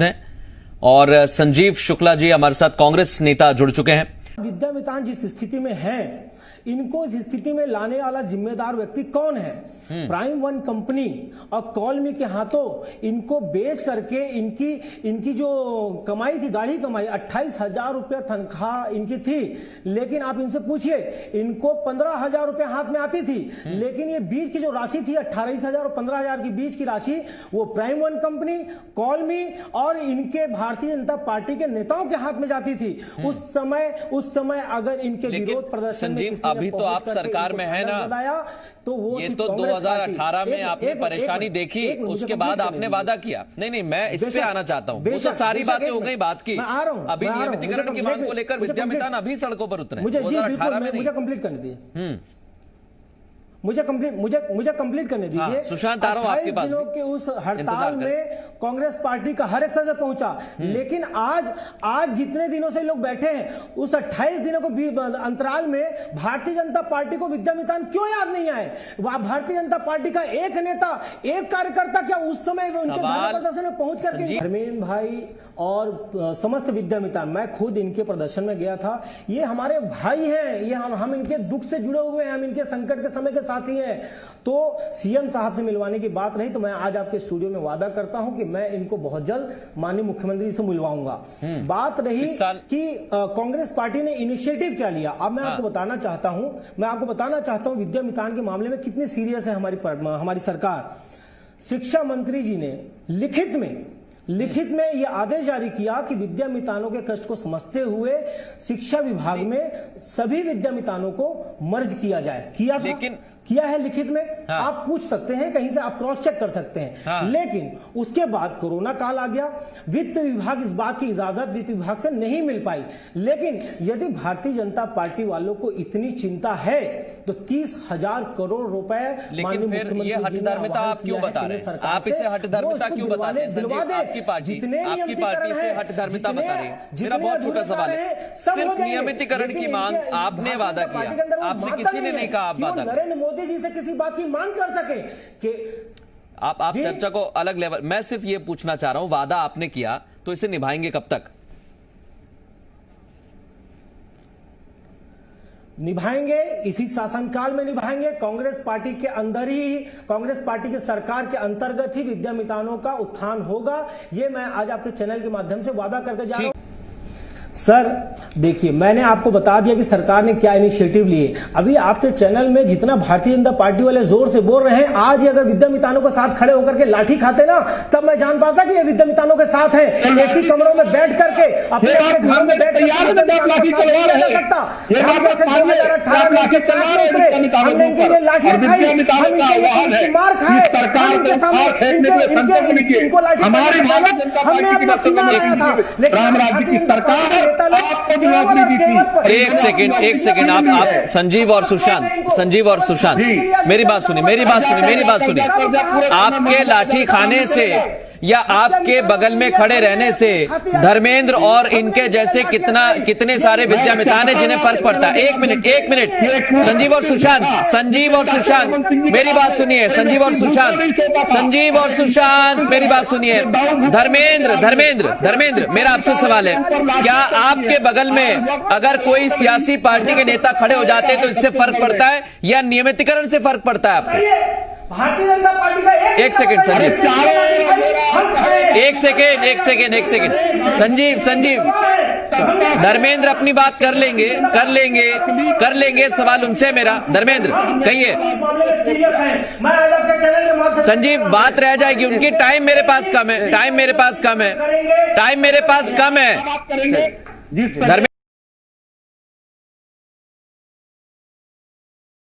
हैं और संजीव शुक्ला जी हमारे साथ कांग्रेस नेता जुड़ चुके हैं। विद्यामितान जिस स्थिति में हैं, इनको इस स्थिति में लाने वाला जिम्मेदार व्यक्ति कौन है? प्राइम वन कंपनी और कॉलमी के हाथों इनको बेच करके इनकी जो कमाई थी, गाढ़ी कमाई 28,000 रुपया तनख्वाह इनकी थी, लेकिन आप इनसे पूछिए, इनको 15,000 रुपया हाथ में आती थी, लेकिन ये बीच की जो राशि थी 28,000 और 15,000 की बीच की राशि वो प्राइम वन कंपनी, कॉलमी और इनके भारतीय जनता पार्टी के नेताओं के हाथ में जाती थी। उस समय अगर इनके विरोध प्रदर्शन में अभी तो आप सरकार में है ना, तो वो ये तो 2018 में आपने परेशानी देखी, उसके बाद आपने वादा किया। नहीं, मैं इस पे आना चाहता हूँ। वो तो सारी बातें हो गई, बात की। अभी नियमितीकरण की मांग को लेकर विद्यामितान अभी सड़कों पर उतरे। 2018 में मुझे कंप्लीट करने दिए, मुझे कंप्लीट करने दीजिए। सुशांत आ रहा हूं आपके पास। दिनों के उस हड़ताल में कांग्रेस पार्टी का हर एक सदस्य पहुंचा, लेकिन आज जितने दिनों से लोग बैठे हैं, उस 28 दिनों को अंतराल में भारतीय जनता पार्टी को विद्यामितान क्यों याद नहीं आए? भारतीय जनता पार्टी का एक नेता, एक कार्यकर्ता क्या उस समय उनके धरना प्रदर्शन में पहुंच करके? धर्मेंद्र भाई और समस्त विद्यामितान, मैं खुद इनके प्रदर्शन में गया था। ये हमारे भाई हैं, ये हम इनके दुख से जुड़े हुए हैं, हम इनके संकट के समय के साथी हैं। तो सीएम साहब से मिलवाने की बात रही तो मैं आज आपके स्टूडियो में वादा करता हूं कि मैं इनको बहुत जल्द माननीय मुख्यमंत्री से मिलवाऊंगा। बात रही कि कांग्रेस पार्टी ने इनिशिएटिव क्या लिया, अब मैं आपको बताना चाहता हूं विद्यामितान के मामले में कितनी सीरियस है हमारी सरकार। शिक्षा मंत्री जी ने लिखित में यह आदेश जारी किया कि विद्यामितानों के कष्ट को समझते हुए शिक्षा विभाग में सभी विद्यामितानों को मर्ज किया जाए। किया है लिखित में। आप पूछ सकते हैं, कहीं से आप क्रॉस चेक कर सकते हैं। लेकिन उसके बाद कोरोना काल आ गया, वित्त विभाग इस बात की इजाजत वित्त विभाग से नहीं मिल पाई। लेकिन यदि भारतीय जनता पार्टी वालों को इतनी चिंता है तो 30,000 करोड़ रुपए लेकिन फिर ये हठधर्मिता आप क्यों बता रहे हैं? आप इसे हठधर्मिता क्यों बता रहे हैं? आपकी पार्टी से हठधर्मिता बता रही है। मेरा बहुत छोटा सवाल है, सिर्फ नियमितीकरण की मांग आपने वादा किया, आपसे किसी ने नहीं कहा आप वादा करें। नरेंद्र मोदी जी से किसी बात की मांग कर सके कि आप चर्चा को अलग लेवल, मैं सिर्फ ये पूछना चाह रहा हूं, वादा आपने किया तो इसे निभाएंगे कब तक? निभाएंगे, इसी शासनकाल में निभाएंगे। कांग्रेस पार्टी के अंदर ही, कांग्रेस पार्टी के सरकार के अंतर्गत ही विद्यामितानों का उत्थान होगा। ये मैं आज आपके चैनल के माध्यम से वादा करके जा रहा हूं। सर देखिए, मैंने आपको बता दिया कि सरकार ने क्या इनिशिएटिव लिए। अभी आपके चैनल में जितना भारतीय जनता पार्टी वाले जोर से बोल रहे हैं, आज ही अगर विद्यामितानों के साथ खड़े होकर के लाठी खाते ना, तब मैं जान पाता कि ये विद्यामितानों के साथ हैं। ऐसी कमरों में बैठ करके अपने घर में बैठ कर हमने इनके लाठी खाई, मार खाए, इनको लाठी हमने अपना सीना लाया था। लेकिन एक सेकंड आप संजीव और सुशांत मेरी बात सुनिए। आपके लाठी खाने से या आपके बगल में खड़े रहने से धर्मेंद्र और इनके जैसे कितने सारे विद्यामितान हैं जिन्हें फर्क पड़ता है। एक मिनट संजीव और सुशांत मेरी बात सुनिए। संजीव और सुशांत मेरी बात सुनिए। धर्मेंद्र मेरा आपसे सवाल है, क्या आपके बगल में अगर कोई सियासी पार्टी के नेता खड़े हो जाते हैं तो इससे फर्क पड़ता है या नियमितीकरण से फर्क पड़ता है आपको? भारतीय जनता पार्टी का एक सेकंड संजीव, संजीव धर्मेंद्र अपनी बात कर लेंगे। सवाल उनसे मेरा, धर्मेंद्र कहिए। संजीव बात रह जाएगी उनकी, टाइम मेरे पास कम है। धर्मेंद्र